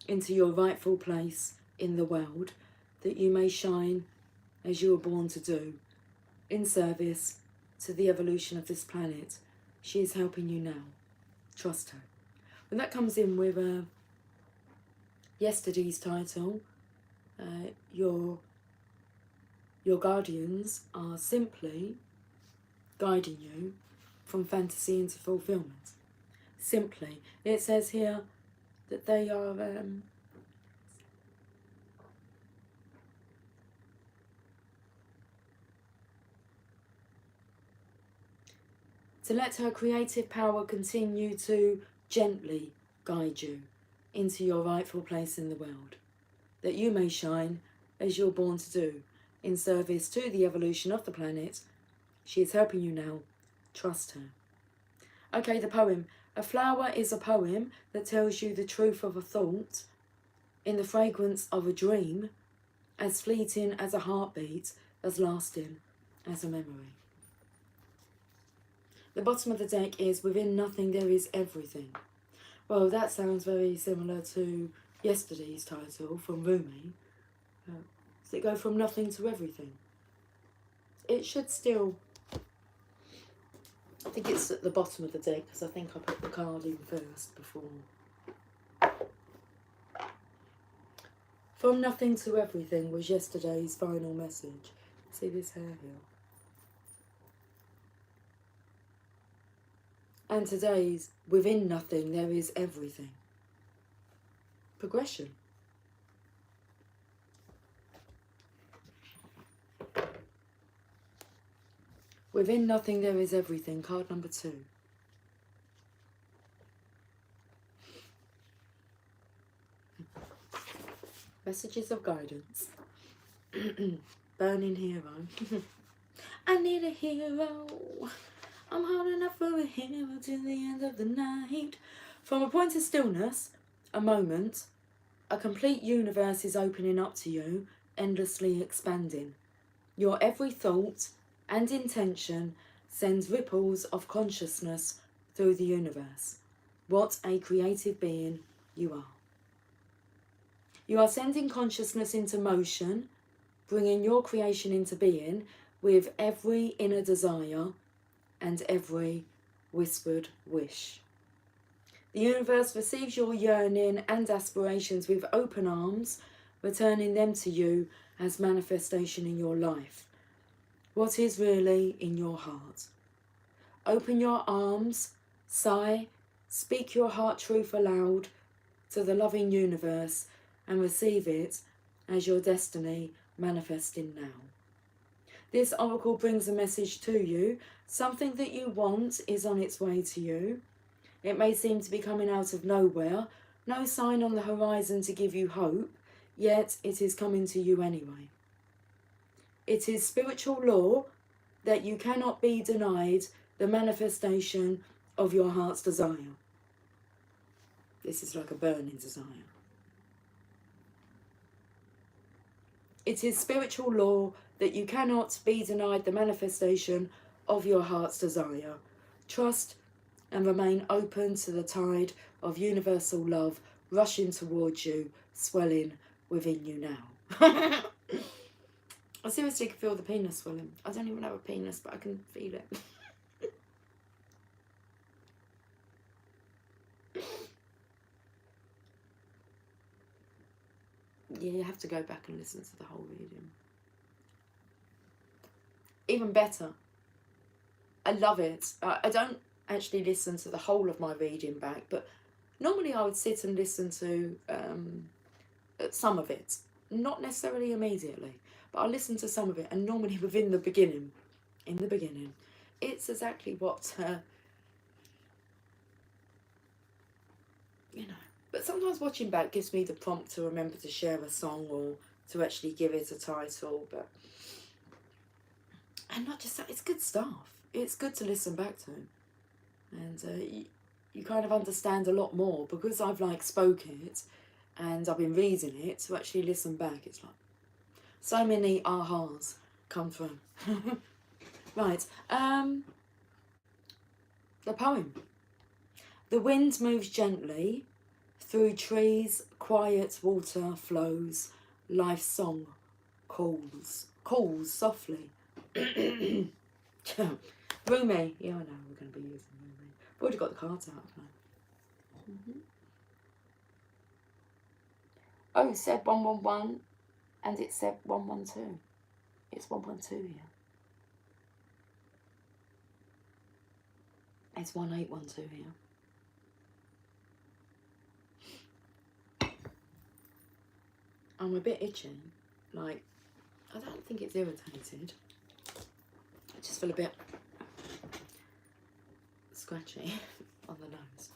into your rightful place in the world, that you may shine as you were born to do, in service to the evolution of this planet. She is helping you now. Trust her. When that comes in with yesterday's title, your guardians are simply guiding you from fantasy into fulfillment. Simply. It says here that they are to let her creative power continue to gently guide you into your rightful place in the world, that you may shine as you're born to do, in service to the evolution of the planet. She is helping you now. Trust her. Okay, the poem. A flower is a poem that tells you the truth of a thought in the fragrance of a dream, as fleeting as a heartbeat, as lasting as a memory. The bottom of the deck is within nothing there is everything. Well, that sounds very similar to yesterday's title from Rumi. Does it go from nothing to everything? It should still... I think it's at the bottom of the deck because I think I put the card in first before. From nothing to everything was yesterday's final message. See this hair here? And today's within nothing there is everything. Progression. Within nothing there is everything. Card number 2. Messages of guidance. Burning hero. I need a hero. I'm holding up for a hero till the end of the night. From a point of stillness, a moment, a complete universe is opening up to you, endlessly expanding. Your every thought and intention sends ripples of consciousness through the universe. What a creative being you are. You are sending consciousness into motion, bringing your creation into being with every inner desire and every whispered wish. The universe receives your yearning and aspirations with open arms, returning them to you as manifestation in your life. What is really in your heart? Open your arms, sigh, speak your heart truth aloud to the loving universe and receive it as your destiny manifesting now. This oracle brings a message to you. Something that you want is on its way to you. It may seem to be coming out of nowhere, no sign on the horizon to give you hope, yet it is coming to you anyway. It is spiritual law that you cannot be denied the manifestation of your heart's desire. This is like a burning desire. It is spiritual law that you cannot be denied the manifestation of your heart's desire. Trust and remain open to the tide of universal love rushing towards you, swelling within you now. I seriously can feel the penis swelling. I don't even have a penis, but I can feel it. Yeah, you have to go back and listen to the whole reading. Even better, I love it. I don't actually listen to the whole of my reading back, but normally I would sit and listen to some of it. Not necessarily immediately, but I listen to some of it, and normally within the beginning. In the beginning. It's exactly what, you know. But sometimes watching back gives me the prompt to remember to share a song or to actually give it a title. But and not just that, it's good stuff. It's good to listen back to. And you kind of understand a lot more because I've like spoke it and I've been reading it. To actually listen back, it's like so many ahas come through. Right, the poem. The wind moves gently through trees, quiet water flows, life's song calls softly. Rumi. Yeah, I know we're going to be using Rumi. I've already got the cards out, haven't I? Oh, it said 111 and it said 112. It's 112 here. It's 1812 here. I'm a bit itchy. Like, I don't think it's irritated. I just feel a bit scratchy on the nose.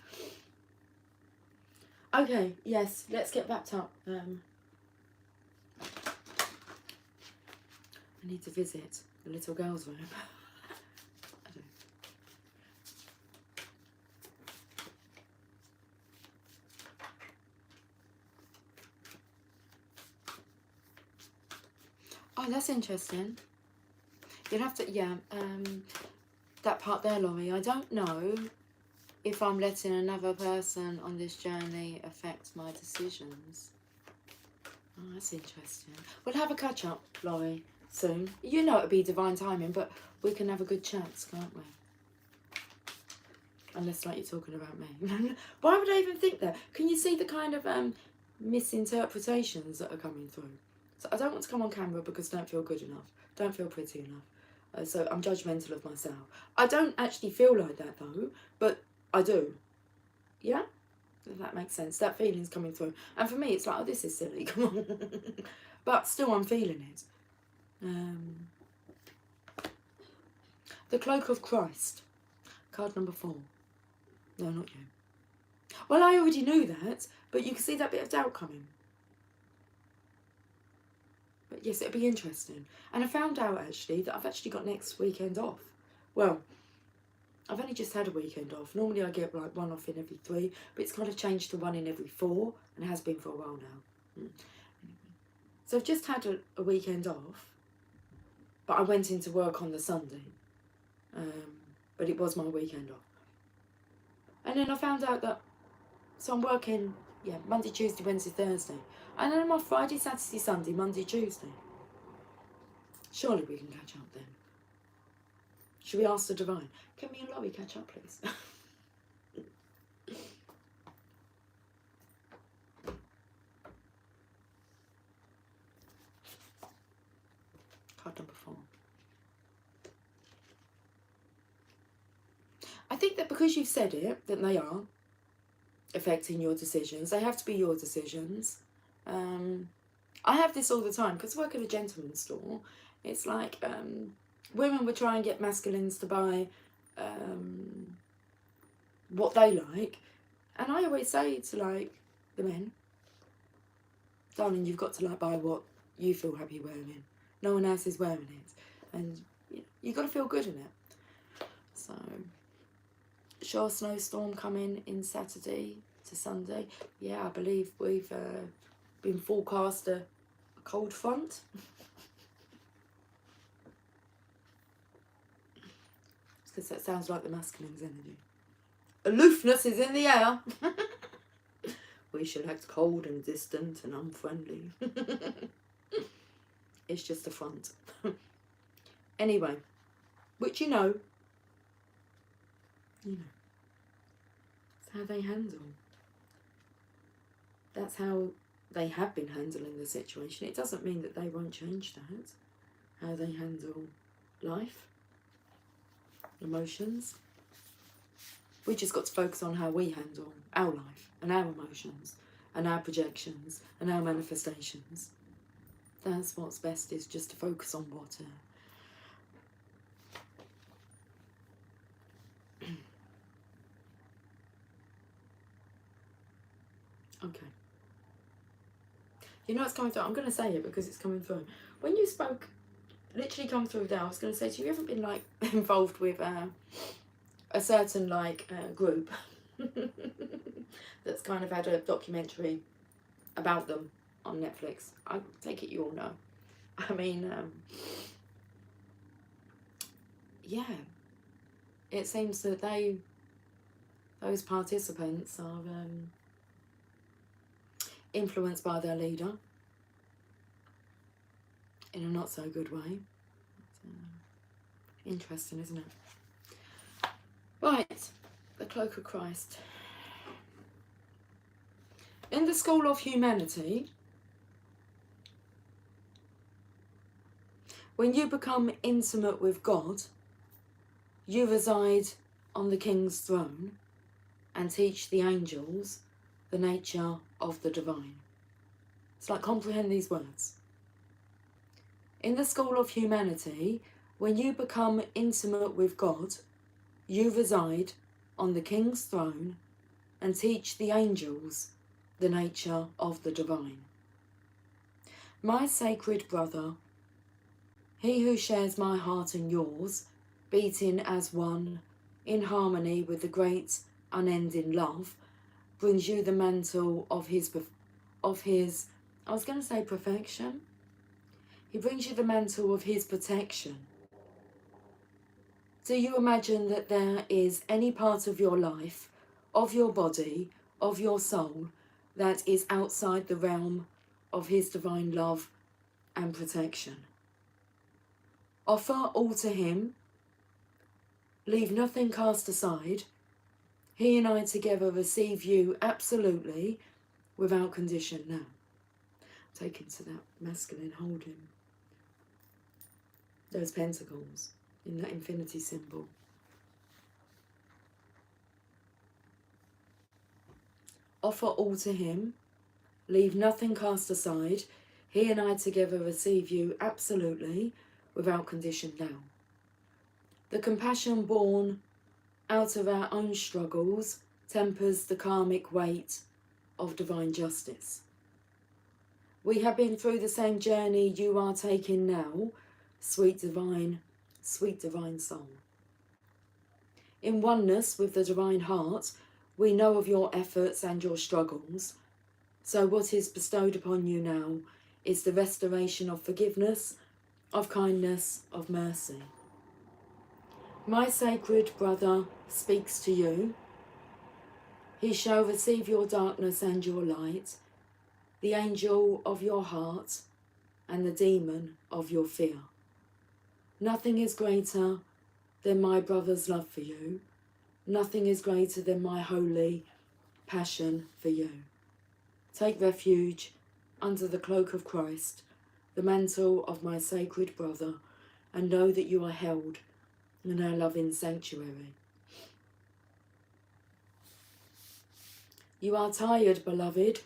Okay, yes, let's get wrapped up. I need to visit the little girl's room. I don't. Oh, that's interesting. You'd have to, yeah, that part there, Laurie. I don't know if I'm letting another person on this journey affect my decisions. Oh, that's interesting. We'll have a catch up, Laurie, soon. You know it'll be divine timing, but we can have a good chat, can't we? Unless, like, you're talking about me. Why would I even think that? Can you see the kind of misinterpretations that are coming through? So I don't want to come on camera because I don't feel good enough. Don't feel pretty enough. So I'm judgmental of myself. I don't actually feel like that, though, but I do. Yeah? If that makes sense. That feeling's coming through. And for me, it's like, oh, this is silly. Come on. But still, I'm feeling it. The Cloak of Christ. Card number 4. No, not you. Well, I already knew that, but you can see that bit of doubt coming. But yes, it'll be interesting. And I found out, actually, that I've actually got next weekend off. Well, I've only just had a weekend off. Normally I get like 1 off in every 3, but it's kind of changed to 1 in every 4, and it has been for a while now. So I've just had a weekend off, but I went into work on the Sunday. But it was my weekend off. And then I found out that, so I'm working, yeah, Monday, Tuesday, Wednesday, Thursday. And then I'm off Friday, Saturday, Sunday, Monday, Tuesday. Surely we can catch up then. Should we ask the divine? Can me and Laurie catch up, please? Card number 4. I think that because you've said it, that they are affecting your decisions. They have to be your decisions. I have this all the time because I work at a gentleman's store. It's like women would try and get masculines to buy what they like, and I always say to like the men, darling, you've got to like buy what you feel happy wearing. No one else is wearing it, and you got to feel good in it. So, sure, snowstorm coming in Saturday to Sunday. Yeah, I believe we've been forecast a cold front. Because that sounds like the masculine's energy. Aloofness is in the air. We shall act cold and distant and unfriendly. It's just a front. Anyway, which you know. It's how they handle. That's how they have been handling the situation. It doesn't mean that they won't change that. How they handle life, emotions. We just got to focus on how we handle our life and our emotions and our projections and our manifestations. That's what's best, is just to focus on what okay. You know what's coming through? I'm going to say it because it's coming through. When you spoke, literally come through there, I was going to say to you, you haven't been like involved with a certain like group that's kind of had a documentary about them on Netflix. I take it you all know. I mean, yeah, it seems that those participants are influenced by their leader in a not so good way. Interesting, isn't it? Right, the cloak of Christ. In the school of humanity, when you become intimate with God, you reside on the King's throne and teach the angels the nature of the divine. It's like, comprehend these words. In the school of humanity, when you become intimate with God, you reside on the King's throne and teach the angels the nature of the divine. My sacred brother, he who shares my heart and yours, beating as one, in harmony with the great unending love, brings you the mantle of his, I was going to say perfection. He brings you the mantle of his protection. Do you imagine that there is any part of your life, of your body, of your soul, that is outside the realm of his divine love and protection? Offer all to him, leave nothing cast aside. He and I together receive you absolutely, without condition now. Take into that masculine holding. Those pentacles in that infinity symbol. Offer all to him, leave nothing cast aside. He and I together receive you absolutely, without condition now. The compassion born out of our own struggles tempers the karmic weight of divine justice. We have been through the same journey you are taking now, sweet divine soul. In oneness with the divine heart, we know of your efforts and your struggles. So what is bestowed upon you now is the restoration of forgiveness, of kindness, of mercy. My sacred brother speaks to you. He shall receive your darkness and your light, the angel of your heart and the demon of your fear. Nothing is greater than my brother's love for you. Nothing is greater than my holy passion for you. Take refuge under the cloak of Christ, the mantle of my sacred brother, and know that you are held in our loving sanctuary. You are tired, beloved.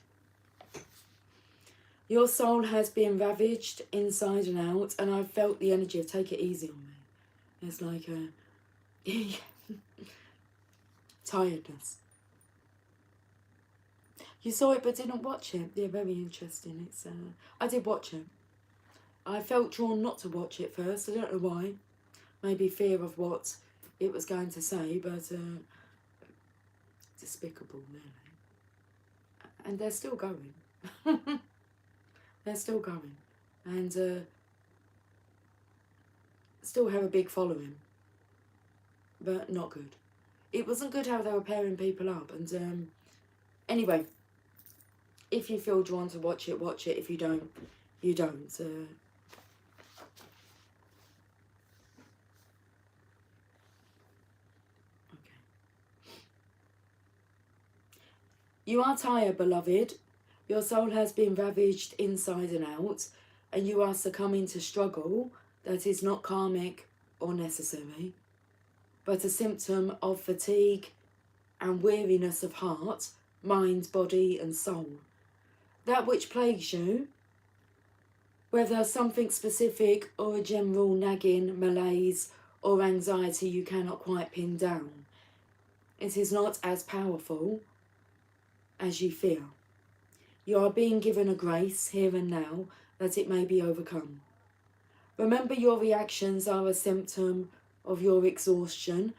Your soul has been ravaged inside and out, and I've felt the energy of take it easy on me. It's like a tiredness. You saw it but didn't watch it. Yeah, very interesting. It's I did watch it. I felt drawn not to watch it first. I don't know why. Maybe fear of what it was going to say, but despicable, really. And they're still going. They're still going. And still have a big following. But not good. It wasn't good how they were pairing people up. And anyway, if you feel drawn to watch it, watch it. If you don't, you don't. You are tired, beloved. Your soul has been ravaged inside and out, and you are succumbing to struggle that is not karmic or necessary, but a symptom of fatigue and weariness of heart, mind, body and soul. That which plagues you, whether something specific or a general nagging malaise or anxiety you cannot quite pin down, it is not as powerful as you fear. You are being given a grace here and now that it may be overcome. Remember, your reactions are a symptom of your exhaustion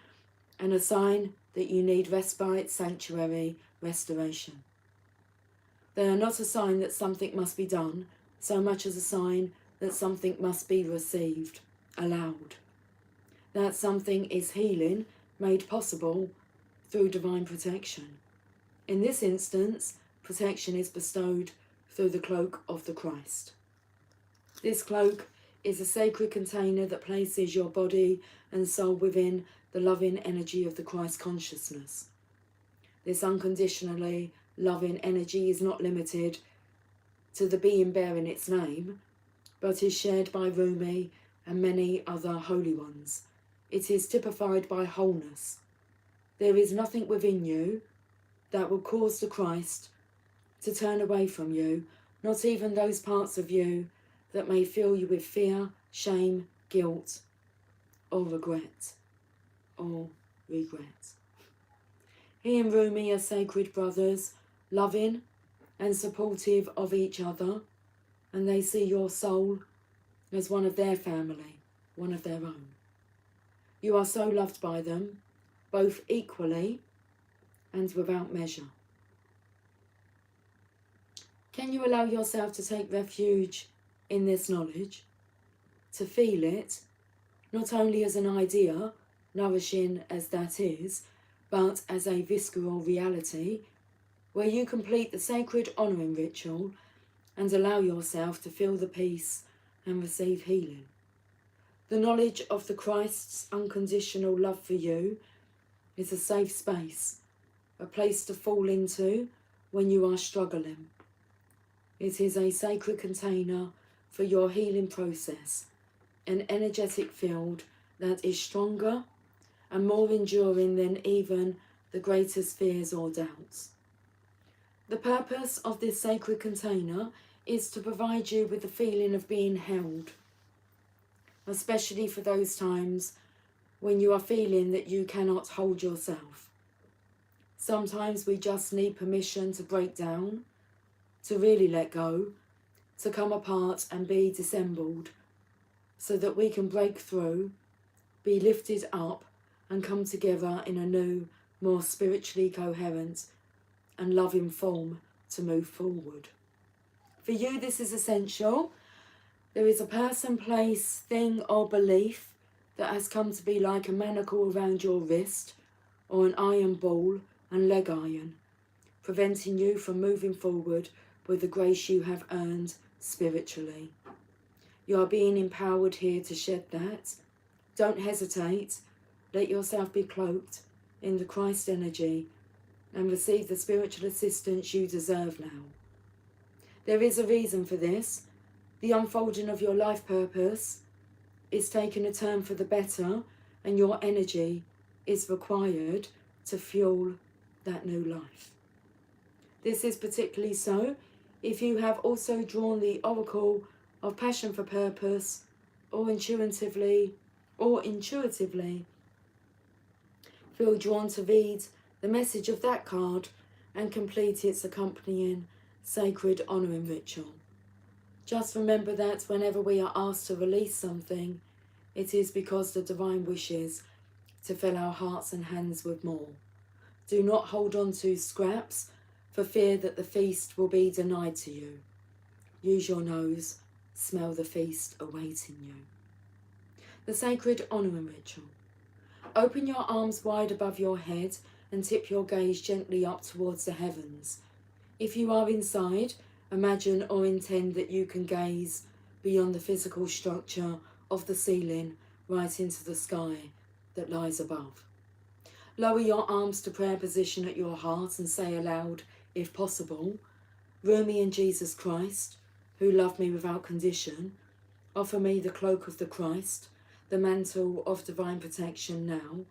and a sign that you need respite, sanctuary, restoration. They are not a sign that something must be done, so much as a sign that something must be received, allowed. That something is healing, made possible through divine protection. In this instance, protection is bestowed through the cloak of the Christ. This cloak is a sacred container that places your body and soul within the loving energy of the Christ consciousness. This unconditionally loving energy is not limited to the being bearing its name, but is shared by Rumi and many other holy ones. It is typified by wholeness. There is nothing within you that will cause the Christ to turn away from you, not even those parts of you that may fill you with fear, shame, guilt, or regret. He and Rumi are sacred brothers, loving and supportive of each other, and they see your soul as one of their family, one of their own. You are so loved by them, both equally and without measure. Can you allow yourself to take refuge in this knowledge, to feel it, not only as an idea, nourishing as that is, but as a visceral reality, where you complete the sacred honouring ritual and allow yourself to feel the peace and receive healing? The knowledge of the Christ's unconditional love for you is a safe space, a place to fall into when you are struggling. It is a sacred container for your healing process, an energetic field that is stronger and more enduring than even the greatest fears or doubts. The purpose of this sacred container is to provide you with the feeling of being held, especially for those times when you are feeling that you cannot hold yourself. Sometimes we just need permission to break down, to really let go, to come apart and be dissembled, so that we can break through, be lifted up, and come together in a new, more spiritually coherent and loving form to move forward. For you, this is essential. There is a person, place, thing or belief that has come to be like a manacle around your wrist or an iron ball and leg iron, preventing you from moving forward with the grace you have earned spiritually. You are being empowered here to shed that. Don't hesitate. Let yourself be cloaked in the Christ energy and receive the spiritual assistance you deserve now. There is a reason for this. The unfolding of your life purpose is taking a turn for the better, and your energy is required to fuel that new life. This is particularly so if you have also drawn the oracle of passion for purpose, or intuitively feel drawn to read the message of that card and complete its accompanying sacred honouring ritual. Just remember that whenever we are asked to release something, it is because the divine wishes to fill our hearts and hands with more. Do not hold on to scraps for fear that the feast will be denied to you. Use your nose, smell the feast awaiting you. The sacred honouring ritual. Open your arms wide above your head and tip your gaze gently up towards the heavens. If you are inside, imagine or intend that you can gaze beyond the physical structure of the ceiling right into the sky that lies above. Lower your arms to prayer position at your heart and say aloud, if possible, Rumi and Jesus Christ, who love me without condition, offer me the cloak of the Christ, the mantle of divine protection now,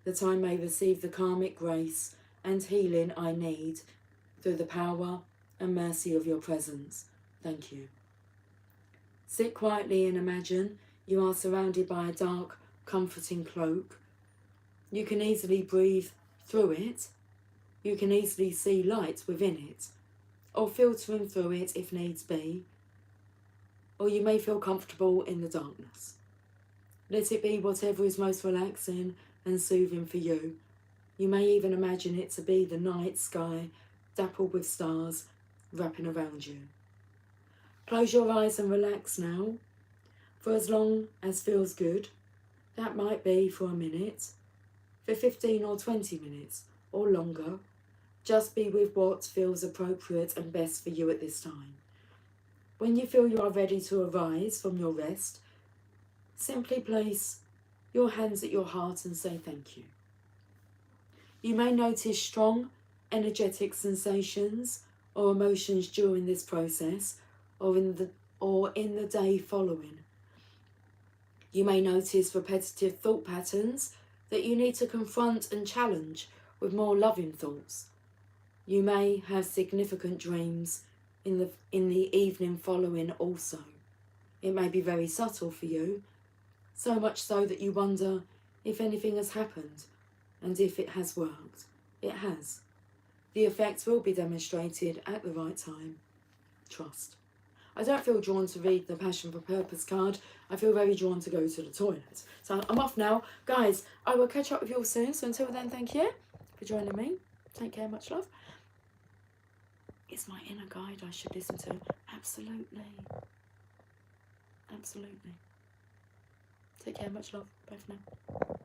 that I may receive the karmic grace and healing I need through the power and mercy of your presence. Thank you. Sit quietly and imagine you are surrounded by a dark, comforting cloak. You can easily breathe through it. You can easily see light within it, or filtering through it if needs be, or you may feel comfortable in the darkness. Let it be whatever is most relaxing and soothing for you. You may even imagine it to be the night sky dappled with stars wrapping around you. Close your eyes and relax now, for as long as feels good. That might be for a minute, for 15 or 20 minutes, or longer. Just be with what feels appropriate and best for you at this time. When you feel you are ready to arise from your rest, simply place your hands at your heart and say thank you. You may notice strong, energetic sensations or emotions during this process or in the day following. You may notice repetitive thought patterns that you need to confront and challenge with more loving thoughts. You may have significant dreams in the evening following also. It may be very subtle for you, so much so that you wonder if anything has happened and if it has worked. It has. The effect will be demonstrated at the right time. Trust. I don't feel drawn to read the Passion for Purpose card. I feel very drawn to go to the toilet. So I'm off now. Guys, I will catch up with you all soon. So until then, thank you for joining me. Take care, much love. It's my inner guide I should listen to. Absolutely. Absolutely. Take care, much love. Bye for now.